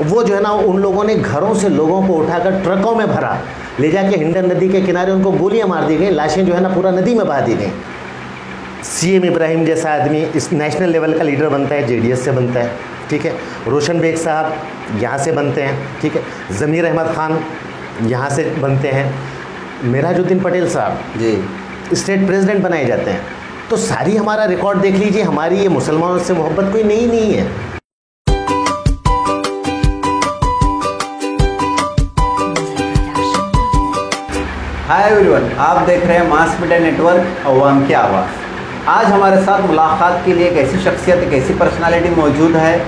वो जो है ना उन लोगों ने घरों से लोगों को उठाकर ट्रकों में भरा, ले जाके हिंडन नदी के किनारे उनको गोलियां मार दी गई, लाशें जो है ना पूरा नदी में बहा दी गई। सीएम इब्राहिम जैसा आदमी इस नेशनल लेवल का लीडर बनता है, जेडीएस से बनता है, ठीक है। रोशन बेग साहब यहाँ से बनते हैं, ठीक है। ज़मीर अहमद ख़ान यहाँ से बनते हैं। मेराजुद्दीन पटेल साहब जी स्टेट प्रेसिडेंट बनाए जाते हैं। तो सारी हमारा रिकॉर्ड देख लीजिए, हमारी ये मुसलमानों से मोहब्बत कोई नई नहीं है। हाय एवरीवन, आप देख रहे हैं मास मीडिया नेटवर्क अवाम की आवाज़। आज हमारे साथ मुलाकात के लिए एक ऐसी शख्सियत, एक ऐसी पर्सनालिटी मौजूद है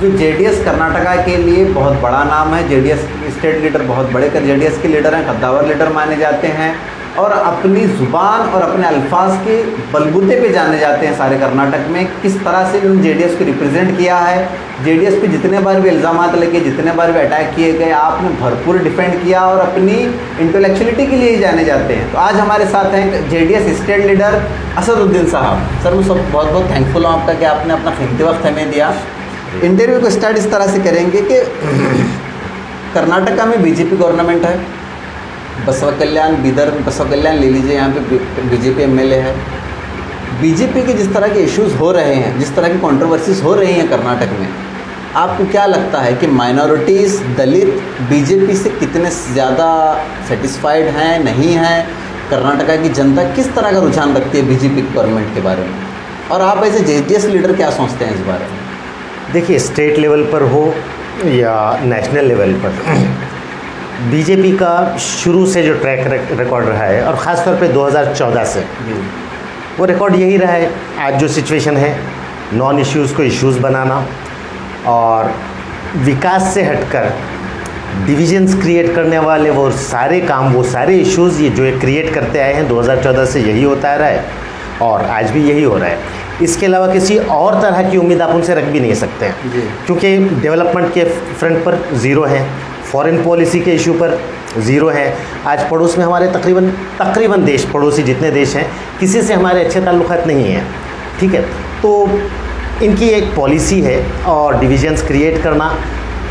जो जेडीएस कर्नाटका के लिए बहुत बड़ा नाम है। जेडीएस स्टेट लीडर, बहुत बड़े जेडीएस के लीडर हैं, कद्दावर लीडर माने जाते हैं और अपनी ज़ुबान और अपने अल्फाज के बलबूते पे जाने जाते हैं सारे कर्नाटक में। किस तरह से उन्होंने जेडीएस को रिप्रेजेंट किया है, जेडीएस पे जितने बार भी इल्ज़ामात लगे, जितने बार भी अटैक किए गए, आपने भरपूर डिफेंड किया और अपनी इंटेलेक्चुअलिटी के लिए ही जाने जाते हैं। तो आज हमारे साथ हैं जेडीएस स्टेट लीडर असदुद्दीन साहब। सर, मैं सब बहुत बहुत थैंकफुल हूँ आपका कि आपने अपना कीमती वक्त हमें दिया। इंटरव्यू को स्टार्ट इस तरह से करेंगे कि कर्नाटका में बीजेपी गवर्नमेंट है, बसवा कल्याण, बीदर बसवा कल्याण ले लीजिए, यहाँ पे बीजेपी एमएलए है। बीजेपी के जिस तरह के इश्यूज हो रहे हैं, जिस तरह की कंट्रोवर्सीज हो रही हैं कर्नाटक में, आपको क्या लगता है कि माइनॉरिटीज़, दलित बीजेपी से कितने ज़्यादा सेटिस्फाइड हैं, नहीं हैं? कर्नाटका की जनता किस तरह का रुझान रखती है बीजेपी गवर्नमेंट के बारे में, और आप ऐसे जेडीएस लीडर क्या सोचते हैं इस बारे में? देखिए, स्टेट लेवल पर हो या नेशनल लेवल पर, बीजेपी का शुरू से जो ट्रैक रिकॉर्ड रहा है, और ख़ास तौर पे 2014 से वो रिकॉर्ड यही रहा है। आज जो सिचुएशन है, नॉन इश्यूज़ को इश्यूज़ बनाना और विकास से हटकर डिविजन्स क्रिएट करने वाले वो सारे काम, वो सारे इश्यूज़ ये जो ये क्रिएट करते आए हैं 2014 से, यही होता आ रहा है और आज भी यही हो रहा है। इसके अलावा किसी और तरह की उम्मीद आप उनसे रख भी नहीं सकते हैं, क्योंकि डेवलपमेंट के फ्रंट पर ज़ीरो है, फॉरेन पॉलिसी के इशू पर ज़ीरो है। आज पड़ोस में हमारे तकरीबन देश, पड़ोसी जितने देश हैं, किसी से हमारे अच्छे ताल्लुकात नहीं हैं, ठीक है। तो इनकी एक पॉलिसी है और डिविजन्स क्रिएट करना,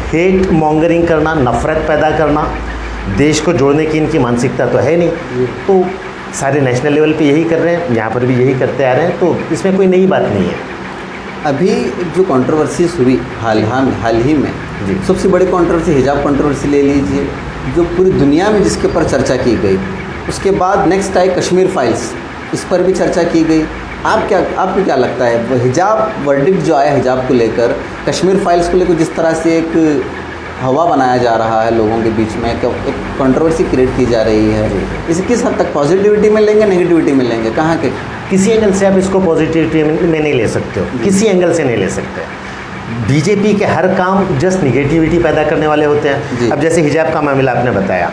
हेट मॉन्गरिंग करना, नफ़रत पैदा करना, देश को जोड़ने की इनकी मानसिकता तो है नहीं। तो सारे नेशनल लेवल पे यही कर रहे हैं, यहाँ पर भी यही करते आ रहे हैं, तो इसमें कोई नई बात नहीं है। अभी जो कंट्रोवर्सीज हुई हाल ही में, सबसे बड़ी कंट्रोवर्सी हिजाब कंट्रोवर्सी ले लीजिए, जो पूरी दुनिया में जिसके ऊपर चर्चा की गई। उसके बाद नेक्स्ट आई कश्मीर फाइल्स, इस पर भी चर्चा की गई। आपको क्या लगता है, वो हिजाब वर्डिक्ट जो आया हिजाब को लेकर, कश्मीर फाइल्स को लेकर जिस तरह से एक हवा बनाया जा रहा है लोगों के बीच में, एक कंट्रोवर्सी क्रिएट की जा रही है, इसे किस हद तक पॉजिटिविटी में लेंगे, नेगेटिविटी में लेंगे, कहाँ के? किसी एंगल से आप इसको पॉजिटिविटी में नहीं ले सकते हो, किसी एंगल से नहीं ले सकते। बीजेपी के हर काम जस्ट निगेटिविटी पैदा करने वाले होते हैं। अब जैसे हिजाब का मामला आपने बताया,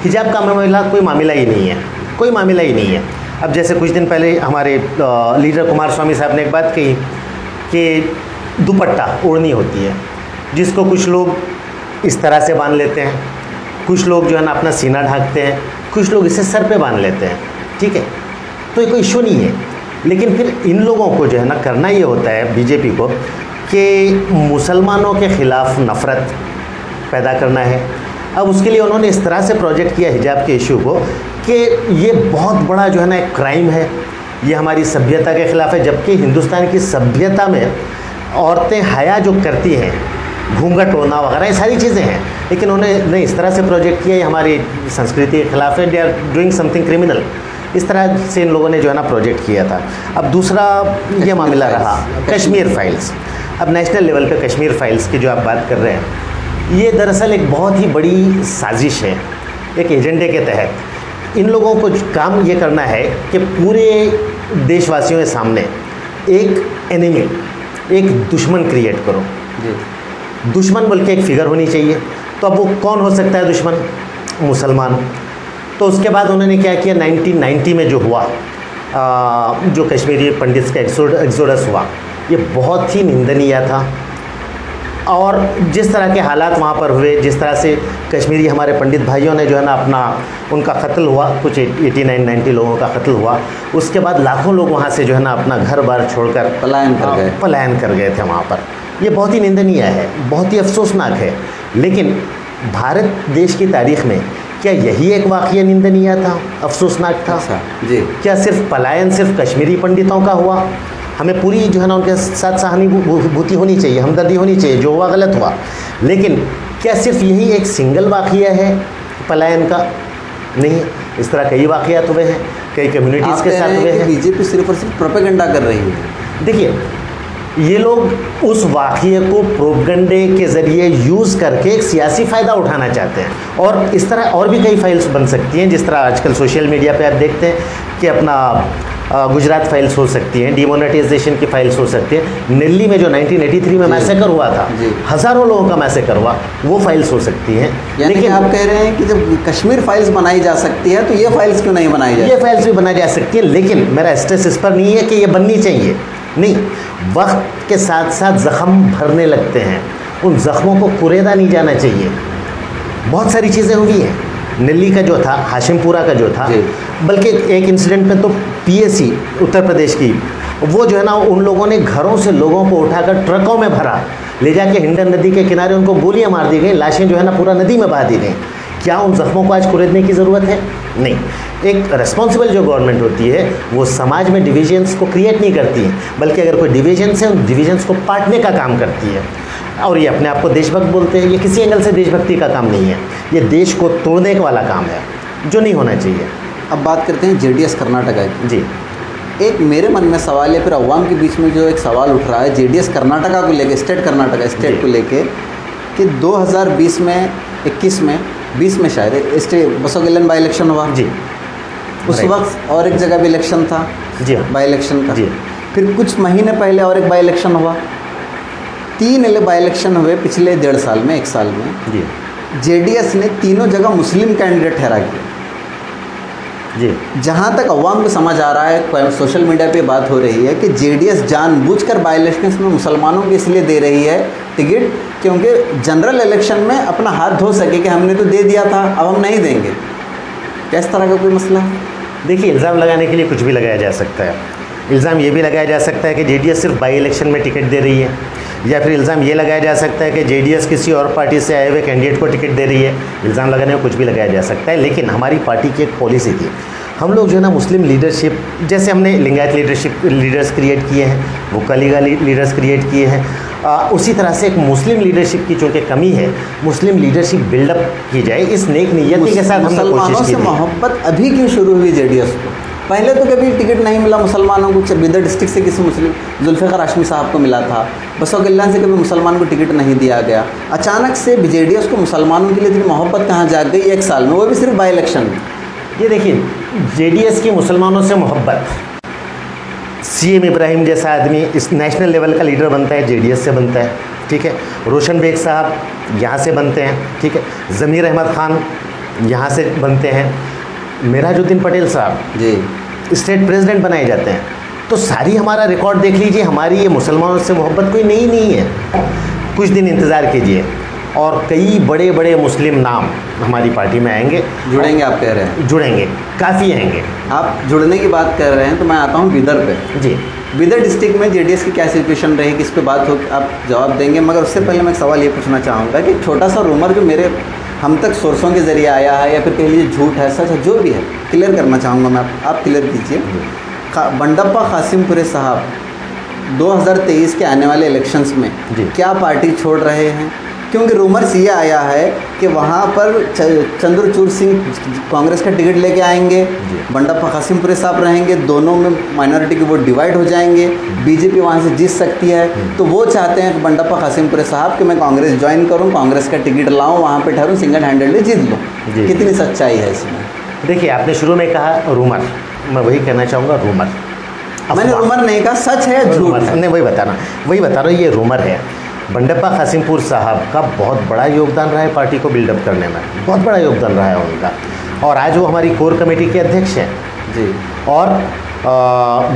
हिजाब का मामला कोई मामला ही नहीं है, कोई मामला ही नहीं है। अब जैसे कुछ दिन पहले हमारे लीडर कुमारस्वामी साहब ने एक बात कही कि दुपट्टा ओढ़नी होती है, जिसको कुछ लोग इस तरह से बांध लेते हैं, कुछ लोग जो है ना अपना सीना ढांकते हैं, कुछ लोग इसे सर पे बांध लेते हैं, ठीक है। तो ये कोई इशू नहीं है, लेकिन फिर इन लोगों को जो है ना करना ये होता है बीजेपी को कि मुसलमानों के ख़िलाफ़ नफ़रत पैदा करना है। अब उसके लिए उन्होंने इस तरह से प्रोजेक्ट किया हिजाब के इशू को कि ये बहुत बड़ा जो है ना एक क्राइम है, ये हमारी सभ्यता के ख़िलाफ़ है। जबकि हिंदुस्तान की सभ्यता में औरतें हया जो करती हैं, घूंघट ओढ़ना वगैरह, ये सारी चीज़ें हैं, लेकिन उन्होंने इस तरह से प्रोजेक्ट किया, ये हमारी संस्कृति के ख़िलाफ़ है, they are doing something criminal. इस तरह से इन लोगों ने जो है ना प्रोजेक्ट किया था। अब दूसरा ये मामला रहा कश्मीर फाइल्स। अब नेशनल लेवल पे कश्मीर फाइल्स की जो आप बात कर रहे हैं, ये दरअसल एक बहुत ही बड़ी साजिश है। एक एजेंडे के तहत इन लोगों को काम ये करना है कि पूरे देशवासियों के सामने एक एनिमी, एक दुश्मन क्रिएट करो। दुश्मन बोल के एक फिगर होनी चाहिए। तो अब वो कौन हो सकता है दुश्मन? मुसलमान। तो उसके बाद उन्होंने क्या किया, 1990 में जो हुआ, जो कश्मीरी पंडित का एक्सोडस हुआ, ये बहुत ही निंदनीय था। और जिस तरह के हालात वहाँ पर हुए, जिस तरह से कश्मीरी हमारे पंडित भाइयों ने जो है ना उनका कत्ल हुआ, कुछ 89-90 लोगों का कत्ल हुआ। उसके बाद लाखों लोग वहाँ से जो है ना अपना घर बार छोड़कर पलायन कर गए थे वहाँ पर। ये बहुत ही निंदनीय है, बहुत ही अफसोसनाक है। लेकिन भारत देश की तारीख में क्या यही एक वाक़या निंदनीय था, अफसोसनाक था? जी। क्या सिर्फ पलायन सिर्फ कश्मीरी पंडितों का हुआ? हमें पूरी जो है ना उनके साथ सहानुभूति होनी चाहिए, हमदर्दी होनी चाहिए, जो हुआ गलत हुआ। लेकिन क्या सिर्फ यही एक सिंगल वाक़या है पलायन का? नहीं, इस तरह कई वाक़यात हुए हैं, कई कम्युनिटीज़ के साथ हुए हैं। बीजेपी सिर्फ और सिर्फ प्रोपेगेंडा कर रही है। देखिए, ये लोग उस वाक़ये को प्रोपेगेंडे के ज़रिए यूज़ करके एक सियासी फ़ायदा उठाना चाहते हैं। और इस तरह और भी कई फाइल्स बन सकती हैं, जिस तरह आजकल सोशल मीडिया पे आप देखते हैं कि अपना गुजरात फाइल्स हो सकती हैं, डिमोनेटाइजेशन की फाइल्स हो सकती हैं। दिल्ली में जो 1983 में मैसेकर हुआ था, हज़ारों लोगों का मैसेकर हुआ, वो फाइल्स हो सकती हैं। लेकिन आप कह रहे हैं कि जब कश्मीर फाइल्स बनाई जा सकती है तो ये फाइल्स क्यों नहीं बनाई जाए? ये फाइल्स भी बनाई जा सकती है, लेकिन मेरा स्ट्रेस इस पर नहीं है कि ये बननी चाहिए, नहीं। वक्त के साथ साथ ज़ख़म भरने लगते हैं, उन ज़ख़्मों को कुरेदा नहीं जाना चाहिए। बहुत सारी चीज़ें हुई हैं, दिल्ली का जो था, हाशिमपुरा का जो था, बल्कि एक इंसिडेंट में तो पीएसी उत्तर प्रदेश की, वो जो है ना उन लोगों ने घरों से लोगों को उठाकर ट्रकों में भरा, ले जाके हिंडन नदी के किनारे उनको गोलियां मार दी गई, लाशें जो है ना पूरा नदी में बहा दी गई। क्या उन ज़ख्मों को आज कुरेदने की ज़रूरत है? नहीं। एक रिस्पॉन्सिबल जो गवर्नमेंट होती है वो समाज में डिविजन्स को क्रिएट नहीं करती है, बल्कि अगर कोई डिविजन्स है उन डिविजन्स को पाटने का काम करती है। और ये अपने आप को देशभक्त बोलते हैं, ये किसी एंगल से देशभक्ति का काम नहीं है, ये देश को तोड़ने वाला काम है, जो नहीं होना चाहिए। अब बात करते हैं जेडीएस कर्नाटका की। जी। एक मेरे मन में सवाल है, फिर अवाम के बीच में जो एक सवाल उठ रहा है जेडीएस कर्नाटका को लेके, स्टेट कर्नाटका स्टेट को लेके, कि 2020 में 21 में 20 में शायद स्टेट बसोगलन बाई इलेक्शन हुआ। जी। उस वक्त और एक जगह भी इलेक्शन था। जी। बाई इलेक्शन का। जी। फिर कुछ महीने पहले और एक बाई इलेक्शन हुआ। 3 बाई इलेक्शन हुए पिछले 1.5 साल में, 1 साल में। जी। जेडीएस ने तीनों जगह मुस्लिम कैंडिडेट ठहरा किया। जी। जहाँ तक अवाम को समझ आ रहा है, सोशल मीडिया पे बात हो रही है कि जेडीएस जानबूझकर बाई इलेक्शंस में मुसलमानों को इसलिए दे रही है टिकट, क्योंकि जनरल इलेक्शन में अपना हाथ धो सके कि हमने तो दे दिया था, अब हम नहीं देंगे। किस तरह का कोई मसला है? देखिए, इल्ज़ाम लगाने के लिए कुछ भी लगाया जा सकता है। इल्ज़ाम ये भी लगाया जा सकता है कि जेडीएस सिर्फ बाई इलेक्शन में टिकट दे रही है, या फिर इल्ज़ाम ये लगाया जा सकता है कि जेडीएस किसी और पार्टी से आए हुए कैंडिडेट को टिकट दे रही है। इल्ज़ाम लगाने में कुछ भी लगाया जा सकता है, लेकिन हमारी पार्टी की एक पॉलिसी थी। हम लोग जो है ना मुस्लिम लीडरशिप, जैसे हमने लिंगायत लीडर्स क्रिएट किए हैं, वो कलीगा लीडर्स क्रिएट किए हैं, उसी तरह से एक मुस्लिम लीडरशिप की चूँकि कमी है, मुस्लिम लीडरशिप बिल्डअप की जाए, इस नेक नियति के साथ हमने कोशिश की। मोहब्बत अभी क्यों शुरू हुई जेडीएस को? पहले तो कभी टिकट नहीं मिला मुसलमानों को। बिदर डिस्ट्रिक्ट से किसी मुस्लिम जुल्फ़िकार हाशमी साहब को मिला था, बसोगल्लान से कभी मुसलमान को टिकट नहीं दिया गया। अचानक से जेडीएस को मुसलमानों के लिए इतनी मोहब्बत कहाँ जाग गई 1 साल में, वो भी सिर्फ बाई इलेक्शन में? ये देखिए, जेडीएस की मुसलमानों से मोहब्बत, सीएम इब्राहिम जैसा आदमी इस नेशनल लेवल का लीडर बनता है, जेडीएस से बनता है, ठीक है। रोशन बेग साहब यहाँ से बनते हैं, ठीक है। ज़मीर अहमद ख़ान यहाँ से बनते हैं, मेराजुद्दीन पटेल साहब जी स्टेट प्रेसिडेंट बनाए जाते हैं। तो सारी हमारा रिकॉर्ड देख लीजिए, हमारी ये मुसलमानों से मोहब्बत कोई नई नहीं है। कुछ दिन इंतज़ार कीजिए और कई बड़े बड़े मुस्लिम नाम हमारी पार्टी में आएंगे, जुड़ेंगे। आप कह रहे हैं जुड़ेंगे, काफ़ी आएंगे। आप जुड़ने की बात कर रहे हैं तो मैं आता हूँ बिदर पे। जी। बिदर डिस्ट्रिक्ट में जेडीएस की क्या सिचुएशन रही, किस पे बात हो, आप जवाब देंगे। मगर उससे पहले मैं एक सवाल ये पूछना चाहूँगा कि छोटा सा रूमर जो मेरे हम तक सोर्सों के ज़रिए आया है, या फिर कह लीजिए झूठ है, सच है, जो भी है, क्लियर करना चाहूँगा मैं। आप क्लियर कीजिए। बंडप्पा कासिमपुरे साहब 2023 के आने वाले इलेक्शंस में क्या पार्टी छोड़ रहे हैं? क्योंकि रूमर्स ये आया है कि वहाँ पर चंद्रचूड़ सिंह कांग्रेस का टिकट लेके आएंगे, बंडप्पा कासिमपुरे साहब रहेंगे, दोनों में माइनॉरिटी के वोट डिवाइड हो जाएंगे, बीजेपी वहाँ से जीत सकती है। तो वो चाहते हैं कि बंडप्पा कासिमपुरे साहब कि मैं कांग्रेस ज्वाइन करूँ, कांग्रेस का टिकट लाऊँ, वहाँ पर ठहरूँ, सिंगल हैंडेडली जीत लूँ। कितनी सच्चाई है इसमें? देखिए, आपने शुरू में कहा रूमर, मैं वही कहना चाहूँगा, रूमर। मैंने रूमर नहीं कहा, सच है या झूठ? नहीं, वही बता रहा हूँ, ये रूमर है। बंडप्पा कासिमपुर साहब का बहुत बड़ा योगदान रहा है पार्टी को बिल्डअप करने में, बहुत बड़ा योगदान रहा है उनका, और आज वो हमारी कोर कमेटी के अध्यक्ष हैं जी, और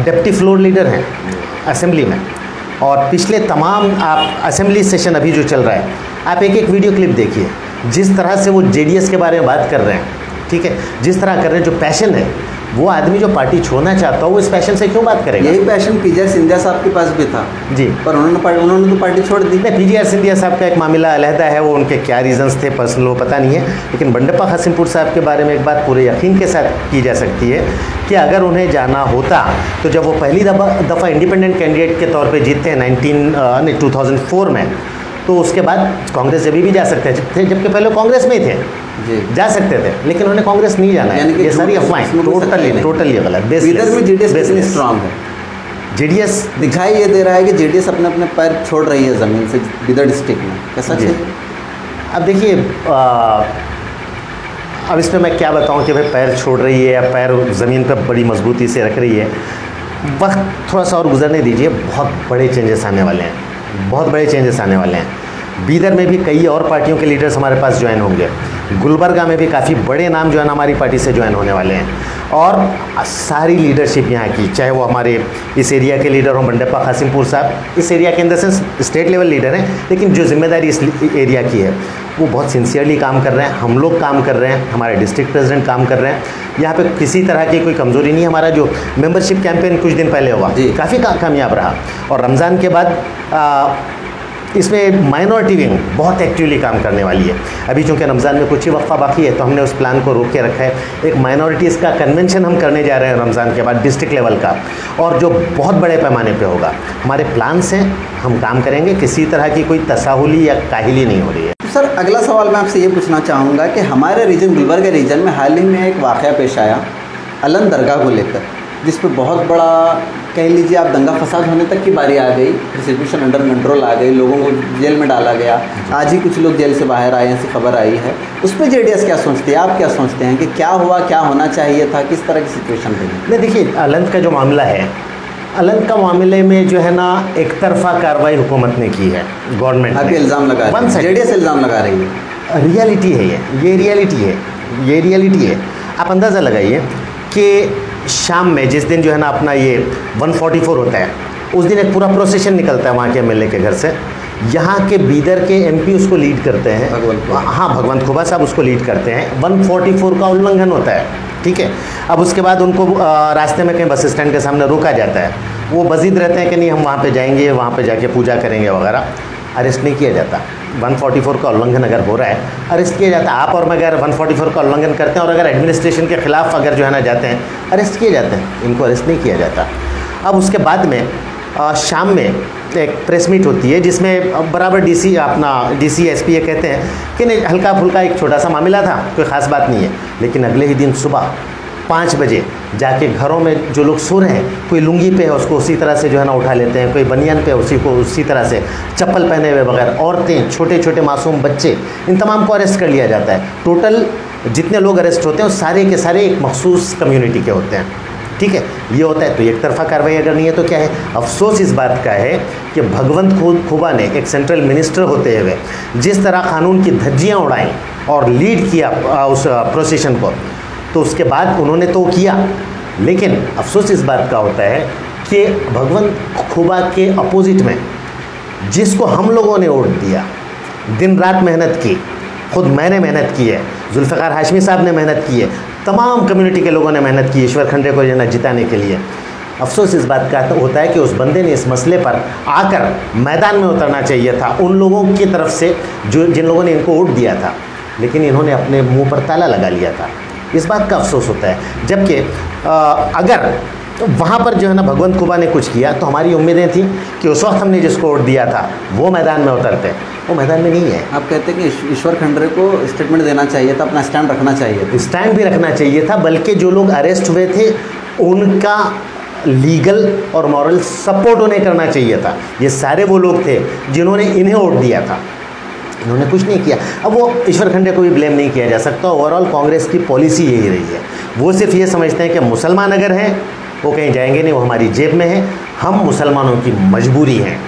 डिप्टी फ्लोर लीडर हैं असेंबली में। और पिछले तमाम आप असेंबली सेशन अभी जो चल रहा है, आप एक एक वीडियो क्लिप देखिए, जिस तरह से वो जेडीएस के बारे में बात कर रहे हैं, ठीक है, जिस तरह कर रहे हैं, जो पैशन है वो आदमी जो पार्टी छोड़ना चाहता हो वो इस पैशन से क्यों बात करेगा? यही पैशन पीजे सिंधिया साहब के पास भी था जी, पर उन्होंने तो पार्टी छोड़ दी। नहीं, पीजे सिंधिया साहब का एक मामला अलहदा है, वो उनके क्या रीजंस थे पर्सनल वो पता नहीं है, लेकिन बंडप्पा कासिमपुर साहब के बारे में एक बात पूरे यकीन के साथ की जा सकती है कि अगर उन्हें जाना होता तो जब वो पहली दफ़ा इंडिपेंडेंट कैंडिडेट के तौर पे जीते हैं 2004 में, तो उसके बाद कांग्रेस जब भी जा सकते थे, जबकि पहले कांग्रेस में ही थे जी, जा सकते थे, लेकिन उन्होंने कांग्रेस नहीं जाना है। ये सारी अफवाहें टोटली गलत। बीदर में जेडीएस कितनी स्ट्रांग है? जेडीएस दिखाई ये दे रहा है कि जेडीएस अपने अपने पैर छोड़ रही है ज़मीन से बीदर डिस्ट्रिक्ट में, कैसा चाहिए? अब देखिए, अब इस पर मैं क्या बताऊं कि भाई पैर छोड़ रही है या पैर ज़मीन पर बड़ी मजबूती से रख रही है। वक्त थोड़ा सा और गुजरने दीजिए, बहुत बड़े चेंजेस आने वाले हैं, बहुत बड़े चेंजेस आने वाले हैं। बीदर में भी कई और पार्टियों के लीडर्स हमारे पास ज्वाइन होंगे, गुलबर्गा में भी काफ़ी बड़े नाम जो है ना हमारी पार्टी से ज्वाइन होने वाले हैं, और सारी लीडरशिप यहाँ की, चाहे वो हमारे इस एरिया के लीडर हों बंडप्पा कासिमपुर साहब, इस एरिया के in the sense state level leader हैं, लेकिन जो जिम्मेदारी इस एरिया की है वो बहुत सिंसियरली काम कर रहे हैं, हम लोग काम कर रहे हैं, हमारे डिस्ट्रिक्ट प्रेसिडेंट काम कर रहे हैं। यहाँ पे किसी तरह की कोई कमज़ोरी नहीं है। हमारा जो मेंबरशिप कैंपेन कुछ दिन पहले हुआ काफ़ी कामयाब रहा, और रमज़ान के बाद इसमें माइनॉरिटी विंग बहुत एक्टिवली काम करने वाली है। अभी चूँकि रमज़ान में कुछ ही वक्फा बाकी है तो हमने उस प्लान को रोक के रखा है। एक माइनॉरिटीज़ का कन्वेंशन हम करने जा रहे हैं रमज़ान के बाद डिस्ट्रिक्ट लेवल का, और जो बहुत बड़े पैमाने पे होगा। हमारे प्लान्स हैं, हम काम करेंगे, किसी तरह की कोई तसाहुली या काहिली नहीं हो रही है। सर अगला सवाल मैं आपसे ये पूछना चाहूँगा कि हमारे रीजन गुलबर्गा रीजन में हाल ही में एक वाक़या पेश आया अलन दरगाह को लेकर, जिस पर बहुत बड़ा कह लीजिए आप दंगा फसाद होने तक की बारी आ गई, सिचुएशन अंडर कंट्रोल आ गई, लोगों को जेल में डाला गया, आज ही कुछ लोग जेल से बाहर आए हैं, ऐसी खबर आई है। उस पर जेडीएस क्या सोचती है, आप क्या सोचते हैं कि क्या हुआ, क्या होना चाहिए था, किस तरह की सिचुएशन रही? नहीं देखिए, अलन का जो मामला है, अलन का मामले में जो है ना एक तरफा कार्रवाई हुकूमत ने की है, गवर्नमेंट अभी इल्ज़ाम लगा रही है, जेडीएस इल्ज़ाम लगा रही है। रियलिटी है ये रियलिटी है। आप अंदाज़ा लगाइए कि शाम में जिस दिन जो है ना अपना ये 144 होता है, उस दिन एक पूरा प्रोसेशन निकलता है वहाँ के एमएलए के घर से। यहाँ के बीदर के एमपी उसको लीड करते हैं, भगवंत खुबा साहब उसको लीड करते हैं। 144 का उल्लंघन होता है, ठीक है। अब उसके बाद उनको रास्ते में कहीं बस स्टैंड के सामने रोका जाता है, वो बजीद रहते हैं कि नहीं हम वहाँ पे जाएंगे, वहाँ पे जाके पूजा करेंगे वगैरह। अरेस्ट नहीं किया जाता। 144 का उल्लंघन अगर हो रहा है अरेस्ट किया जाता है। आप और मैं अगर 144 का उल्लंघन करते हैं और अगर एडमिनिस्ट्रेशन के खिलाफ अगर जो है ना जाते हैं, अरेस्ट किए जाते हैं। इनको अरेस्ट नहीं किया जाता। अब उसके बाद में शाम में एक प्रेस मीट होती है जिसमें बराबर डीसी एसपी ये कहते हैं कि नहीं हल्का फुल्का एक छोटा सा मामला था, कोई ख़ास बात नहीं है। लेकिन अगले ही दिन सुबह 5 बजे जाके घरों में जो लोग सो रहे हैं, कोई लुंगी पे है उसको उसी तरह से जो है ना उठा लेते हैं, कोई बनियान पे उसी तरह से, चप्पल पहने हुए बगैर, औरतें, छोटे छोटे मासूम बच्चे, इन तमाम को अरेस्ट कर लिया जाता है। टोटल जितने लोग अरेस्ट होते हैं वो सारे के सारे एक मखसूस कम्युनिटी के होते हैं, ठीक है। ये होता है तो एक तरफा कार्रवाई अगर नहीं है तो क्या है। अफसोस इस बात का है कि भगवंत खुबा ने एक सेंट्रल मिनिस्टर होते हुए जिस तरह कानून की धज्जियाँ उड़ाई और लीड किया उस प्रोसेशन को, तो उसके बाद उन्होंने तो किया, लेकिन अफसोस इस बात का होता है कि भगवंत खुबा के अपोजिट में जिसको हम लोगों ने वोट दिया, दिन रात मेहनत की, खुद मैंने मेहनत की है, जुल्फ़िकार हाशमी साहब ने मेहनत की है, तमाम कम्युनिटी के लोगों ने मेहनत की ईश्वर खंडे को जो है जिताने के लिए। अफसोस इस बात का होता है कि उस बंदे ने इस मसले पर आकर मैदान में उतरना चाहिए था उन लोगों की तरफ से जिन लोगों ने इनको वोट दिया था, लेकिन इन्होंने अपने मुंह पर ताला लगा लिया था। इस बात का अफसोस होता है। जबकि अगर वहाँ पर जो है ना भगवंत खुबा ने कुछ किया तो हमारी उम्मीदें थी कि उस वक्त हमने जिसको वोट दिया था वो मैदान में उतरते, वो मैदान में नहीं है। आप कहते हैं कि ईश्वर खंडरे को स्टेटमेंट देना चाहिए था, अपना स्टैंड रखना चाहिए था। स्टैंड भी रखना चाहिए था, बल्कि जो लोग अरेस्ट हुए थे उनका लीगल और मॉरल सपोर्ट उन्हें करना चाहिए था। ये सारे वो लोग थे जिन्होंने इन्हें वोट दिया था, इन्होंने कुछ नहीं किया। अब वो ईश्वर खंडे को भी ब्लेम नहीं किया जा सकता। ओवरऑल कांग्रेस की पॉलिसी यही रही है, वो सिर्फ ये समझते हैं कि मुसलमान अगर हैं वो कहीं जाएंगे नहीं, वो हमारी जेब में है, हम मुसलमानों की मजबूरी हैं।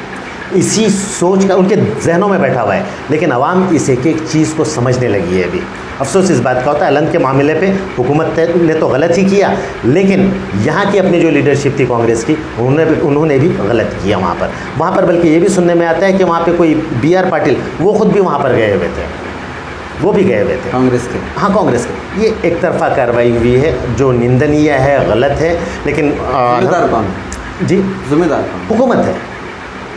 इसी सोच का उनके जहनों में बैठा हुआ है, लेकिन आवाम इस एक एक चीज़ को समझने लगी है अभी। अफसोस इस बात का होता है अलन के मामले पे हुकूमत ने तो गलत ही किया, लेकिन यहाँ की अपनी जो लीडरशिप थी कांग्रेस की उन्होंने भी गलत किया वहाँ पर बल्कि ये भी सुनने में आता है कि वहाँ पे कोई BR पाटिल वो खुद भी वहाँ पर गए हुए थे। वो भी गए हुए थे कांग्रेस के। हाँ, कांग्रेस के। ये एक तरफा कार्रवाई हुई है जो निंदनीय है, गलत है, लेकिन जिम्मेदार कौन जी, जिम्मेदार कौन? हुकूमत है,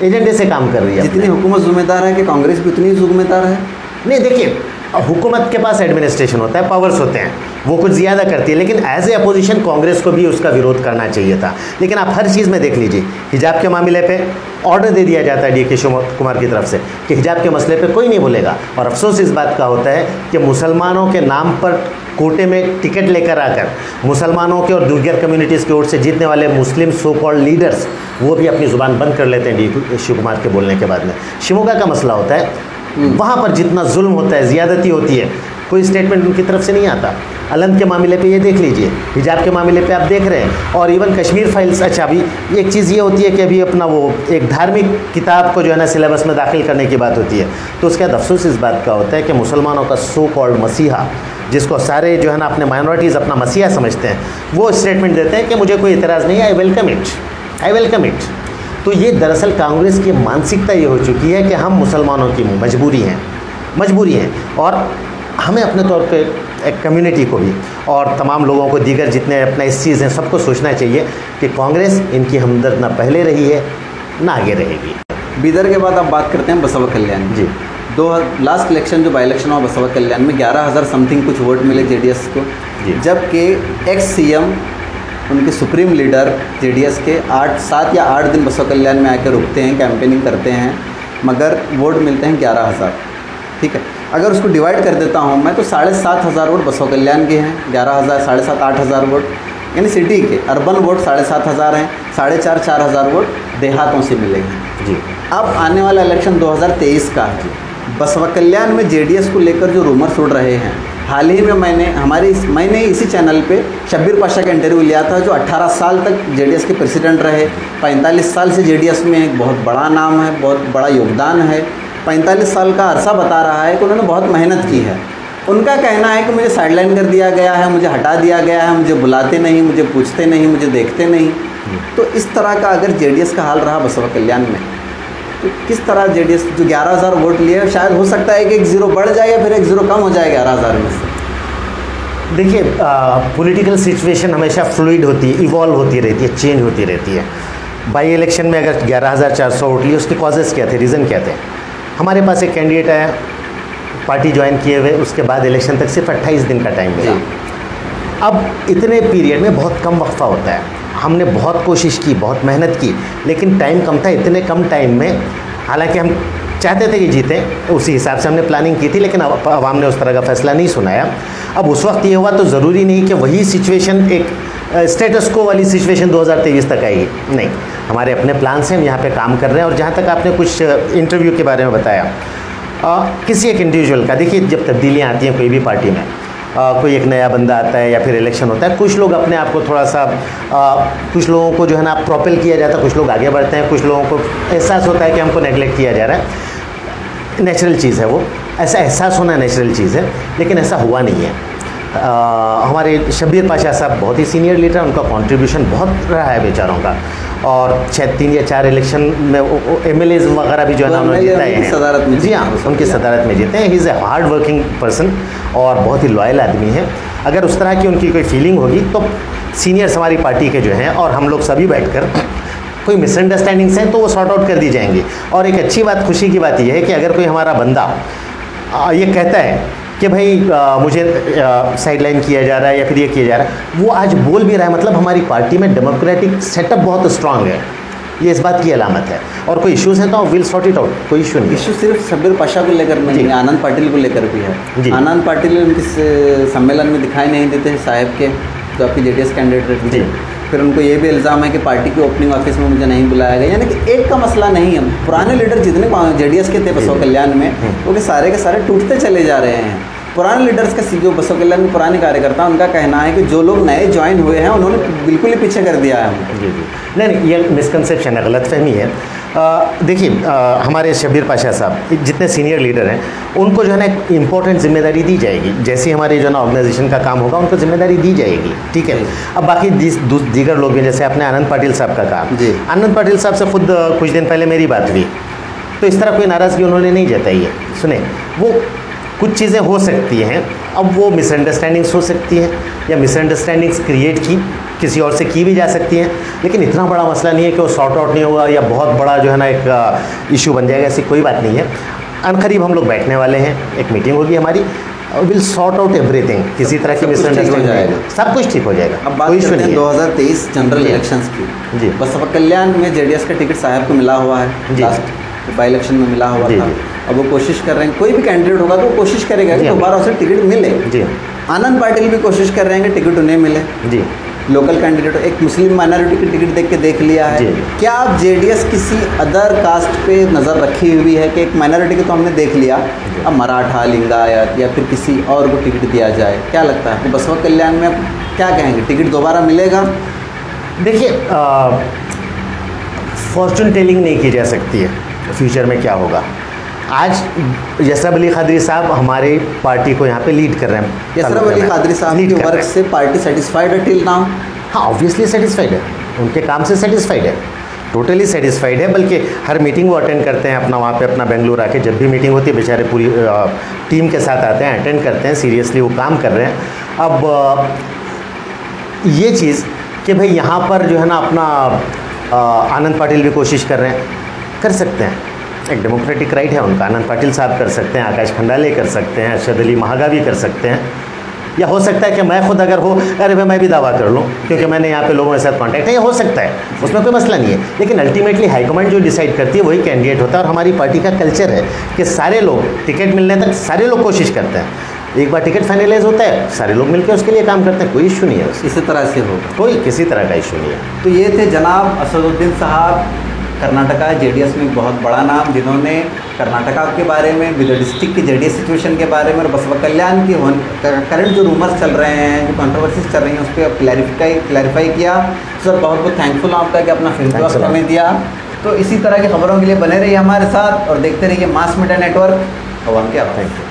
एजेंडे से काम कर रही है। जितनी हुकूमत जिम्मेदार है कि कांग्रेस भी उतनी जिम्मेदार है? नहीं, देखिए, हुकूमत के पास एडमिनिस्ट्रेशन होता है, पावर्स होते हैं, वो कुछ ज़्यादा करती है, लेकिन एज ए अपोजिशन कांग्रेस को भी उसका विरोध करना चाहिए था। लेकिन आप हर चीज़ में देख लीजिए, हिजाब के मामले पे ऑर्डर दे दिया जाता है डी के शिव कुमार की तरफ से कि हिजाब के मसले पे कोई नहीं बोलेगा, और अफसोस इस बात का होता है कि मुसलमानों के नाम पर कोटे में टिकट लेकर आकर मुसलमानों के और दीगर कम्युनिटीज़ की ओर से जीतने वाले मुस्लिम सो कॉल्ड लीडर्स वो भी अपनी ज़ुबान बंद कर लेते हैं डी शिव कुमार के बोलने के बाद में। शिमोगा का मसला होता है, वहाँ पर जितना जुल्म होता है, ज़्यादती होती है, कोई स्टेटमेंट उनकी तरफ से नहीं आता। अलंद के मामले पे ये देख लीजिए, हिजाब के मामले पे आप देख रहे हैं, और इवन कश्मीर फाइल्स। अच्छा, अभी एक चीज़ ये होती है कि अभी अपना वो एक धार्मिक किताब को जो है ना सिलेबस में दाखिल करने की बात होती है, तो उसके बाद अफसोस इस बात का होता है कि मुसलमानों का सो कॉल्ड मसीहा, जिसको सारे जो है ना अपने माइनॉरिटीज़ अपना मसीहा समझते हैं, वो स्टेटमेंट देते हैं कि मुझे कोई इतराज़ नहीं है, आई वेलकम इट। तो ये दरअसल कांग्रेस की मानसिकता ये हो चुकी है कि हम मुसलमानों की मजबूरी हैं, और हमें अपने तौर पे एक कम्युनिटी को भी और तमाम लोगों को, दीगर जितने अपना इस चीज़ हैं, सबको सोचना चाहिए कि कांग्रेस इनकी हमदर्द ना पहले रही है ना आगे रहेगी। बीदर के बाद आप बात करते हैं बसवा कल्याण जी। लास्ट इलेक्शन जो बाई इलेक्शन हुआ बसवा कल्याण में 11,000 समथिंग कुछ वोट मिले जेडीएस को, जबकि एक्स सीएम उनके सुप्रीम लीडर जेडीएस के 7 या 8 दिन बसवा कल्याण में आकर रुकते हैं, कैंपेनिंग करते हैं, मगर वोट मिलते हैं 11,000। ठीक है, अगर उसको डिवाइड कर देता हूँ मैं तो 7,500 वोट बसवा कल्याण के हैं, 11,000, 7,500-8,000 वोट यानी सिटी के अर्बन वोट 7,500 हैं, 4,500 वोट देहातों से मिलेंगे। जी। अब आने वाला इलेक्शन 2023 का है, बसवा कल्याण में जेडीएस को लेकर जो रूमर्स उड़ रहे हैं, हाल ही में मैंने इसी चैनल पे शब्बीर पाशा का इंटरव्यू लिया था, जो 18 साल तक जेडीएस के प्रेसिडेंट रहे, 45 साल से जेडीएस में एक बहुत बड़ा नाम है, बहुत बड़ा योगदान है, 45 साल का अरसा बता रहा है कि उन्होंने बहुत मेहनत की है। उनका कहना है कि मुझे साइडलाइन कर दिया गया है, मुझे हटा दिया गया है, मुझे बुलाते नहीं, मुझे पूछते नहीं, मुझे देखते नहीं। तो इस तरह का अगर जेडीएस का हाल रहा बसवा कल्याण में, तो किस तरह जेडीएस जो 11,000 वोट लिए, शायद हो सकता है कि 1 0 बढ़ जाए या फिर 1 0 कम हो जाए 11,000 में से। देखिए, पॉलिटिकल सिचुएशन हमेशा फ्लूइड होती है, इवॉल्व होती रहती है, चेंज होती रहती है। बाई इलेक्शन में अगर 11,400 वोट लिए, उसके कॉजेज़ क्या थे, रीज़न क्या थे? हमारे पास एक कैंडिडेट आया, पार्टी ज्वाइन किए हुए, उसके बाद इलेक्शन तक सिर्फ 28 दिन का टाइम मिला। अब इतने पीरियड में बहुत कम वक्फा होता है, हमने बहुत कोशिश की, बहुत मेहनत की, लेकिन टाइम कम था। इतने कम टाइम में, हालांकि हम चाहते थे कि जीतें, उसी हिसाब से हमने प्लानिंग की थी, लेकिन अवाम ने उस तरह का फैसला नहीं सुनाया। अब उस वक्त ये हुआ तो ज़रूरी नहीं कि वही सिचुएशन एक स्टेटस को वाली सिचुएशन 2023 तक आएगी, नहीं। हमारे अपने प्लान से हम यहाँ पे काम कर रहे हैं। और जहाँ तक आपने कुछ इंटरव्यू के बारे में बताया, किसी एक इंडिविजुअल का, देखिए जब तब्दीलियाँ आती हैं कोई भी पार्टी में, कोई एक नया बंदा आता है या फिर इलेक्शन होता है, कुछ लोग अपने आप को थोड़ा सा कुछ लोगों को जो है ना प्रोपेल किया जाता है, कुछ लोग आगे बढ़ते हैं, कुछ लोगों को एहसास होता है कि हमको नेगलेक्ट किया जा रहा है। नेचुरल चीज़ है वो, ऐसा एहसास होना नेचुरल चीज़ है, लेकिन ऐसा हुआ नहीं है। हमारे शब्बीर पाशा साहब बहुत ही सीनियर लीडर, उनका कंट्रीब्यूशन बहुत रहा है बेचारों का, और शायद 3 या 4 इलेक्शन में MLAs वगैरह भी जो है ना उन्होंने जिताए हैं। सदारत में, जी हाँ, उनकी सदारत में जीते हैं। He is a hard working person और बहुत ही लॉयल आदमी है। अगर उस तरह की उनकी कोई फीलिंग होगी तो सीनियर्स हमारी पार्टी के जो हैं और हम लोग सभी बैठकर कोई मिसअंडरस्टैंडिंग्स हैं तो वो सॉर्ट आउट कर दी जाएंगी। और एक अच्छी बात, खुशी की बात यह है कि अगर कोई हमारा बंदा ये कहता है कि भाई मुझे साइडलाइन किया जा रहा है या फिर ये किया जा रहा है, वो आज बोल भी रहा है, मतलब हमारी पार्टी में डेमोक्रेटिक सेटअप बहुत स्ट्रांग है, ये इस बात की अलामत है। और कोई इश्यूज़ हैं तो विल सॉर्ट इट आउट, कोई इशू नहीं। इशू सिर्फ शब्बीर पाशा को लेकर नहीं, आनंद पाटिल को लेकर भी है। आनंद पाटिल उनके सम्मेलन में दिखाई नहीं देते साहब के, जो आपकी जेडीएस कैंडिडेट थे। फिर उनको ये भी इल्ज़ाम है कि पार्टी की ओपनिंग ऑफिस में मुझे नहीं बुलाया गया। यानी कि एक का मसला नहीं है, पुराने लीडर जितने जेडीएस के थे बसवा कल्याण में, वो के सारे टूटते चले जा रहे हैं। पुराने लीडर्स का जो बसवा कल्याण में पुराने कार्यकर्ता, उनका कहना है कि जो लोग नए ज्वाइन हुए हैं उन्होंने बिल्कुल ही पीछे कर दिया है हमको। जी, नहीं, ये मिसकंसेप्शन है, गलतफहमी है। देखिए, हमारे शब्बीर पाशा साहब जितने सीनियर लीडर हैं, उनको जो है ना एक इम्पोर्टेंट जिम्मेदारी दी जाएगी। जैसे हमारे जो है ना ऑर्गेनाइजेशन का काम होगा, उनको जिम्मेदारी दी जाएगी, ठीक है। अब बाकी दीगर लोग भी, जैसे आपने आनंद पाटिल साहब का कहा, आनंद पाटिल साहब से खुद कुछ दिन पहले मेरी बात हुई, तो इस तरह कोई नाराज़गी उन्होंने नहीं जताई है। सुने, वो कुछ चीज़ें हो सकती हैं। अब वो मिसअंडरस्टैंडिंग्स हो सकती हैं या मिसअंडरस्टैंडिंग्स क्रिएट की किसी और से की भी जा सकती हैं, लेकिन इतना बड़ा मसला नहीं है कि वो सॉर्ट आउट नहीं होगा या बहुत बड़ा जो है ना एक इशू बन जाएगा, ऐसी कोई बात नहीं है। अनकरीब हम लोग बैठने वाले हैं, एक मीटिंग होगी हमारी, विल सॉर्ट आउट एवरीथिंग, किसी तरह की मिसअंडरस्टैंडिंग सब कुछ ठीक हो जाएगा। अब बात करते हैं 2023 जनरल इलेक्शंस की। जी, बसपा कल्याण में जेडीएस का टिकट साहब को मिला हुआ है, लास्ट बाई इलेक्शन में मिला हुआ था। अब वो कोशिश कर रहे हैं, कोई भी कैंडिडेट होगा तो वो कोशिश करेगा कि दोबारा उसे टिकट मिले। जी, आनंद पाटिल भी कोशिश कर रहे हैं कि टिकट उन्हें मिले। जी, लोकल कैंडिडेट, एक मुस्लिम माइनॉरिटी की टिकट देख लिया है। क्या आप जेडीएस किसी अदर कास्ट पे नज़र रखी हुई है कि एक माइनॉरिटी को तो हमने देख लिया, अब मराठा, लिंगायत या फिर किसी और को टिकट दिया जाए? क्या लगता है बसपा कल्याण में आप क्या कहेंगे, टिकट दोबारा मिलेगा? देखिए, फॉर्चून टेलिंग नहीं की जा सकती है फ्यूचर में क्या होगा। आज यसरब अली कादरी साहब हमारे पार्टी को यहाँ पे लीड कर रहे हैं। यसरब अली कादरी साहब के वर्क से पार्टी सेटिस्फाइड है टिल नाउ? हाँ, ऑब्वियसली सेटिस्फाइड है, उनके काम से सेटिस्फाइड है, टोटली सेटिस्फाइड है। बल्कि हर मीटिंग वो अटेंड करते हैं अपना, वहाँ पे अपना बेंगलुरु आके जब भी मीटिंग होती है बेचारे पूरी टीम के साथ आते हैं, अटेंड करते हैं, सीरियसली वो काम कर रहे हैं। अब ये चीज़ कि भाई यहाँ पर जो है ना अपना आनंद पाटिल भी कोशिश कर रहे हैं, कर सकते हैं, एक डेमोक्रेटिक राइट है उनका। आनंद पाटिल साहब कर सकते हैं, आकाश खंडाले कर सकते हैं, अरशद अली महागा भी कर सकते हैं, या हो सकता है कि मैं खुद अगर हो, अरे भाई मैं भी दावा कर लूँ क्योंकि मैंने यहाँ पे लोगों के साथ कांटेक्ट है, ये हो सकता है, उसमें कोई मसला नहीं है। लेकिन अल्टीमेटली हाईकमांड जो डिसाइड करती है वही कैंडिडेट होता है। और हमारी पार्टी का कल्चर है कि सारे लोग टिकट मिलने तक सारे लोग कोशिश करते हैं। एक बार टिकट फाइनलाइज होता है, सारे लोग मिलकर उसके लिए काम करते हैं, कोई इशू नहीं है उसमें। इसी तरह से होगा, कोई किसी तरह का इशू नहीं है। तो ये थे जनाब असदुद्दीन साहब, कर्नाटका जेडीएस में एक बहुत बड़ा नाम, जिन्होंने कर्नाटका के बारे में, विद डिस्ट्रिक्ट की जेडीएस सिचुएशन के बारे में और बसपा कल्याण की करंट जो रूमर्स चल रहे हैं, जो कंट्रोवर्सीज चल रही हैं, उस पर क्लैरिफाई किया। सर बहुत बहुत थैंकफुल आपका कि अपना फिल्म वक्त हमें दिया। तो इसी तरह की खबरों के लिए बने रहिए हमारे साथ और देखते रहिए मास मीडिया नेटवर्क। अब हम क्या, थैंक यू।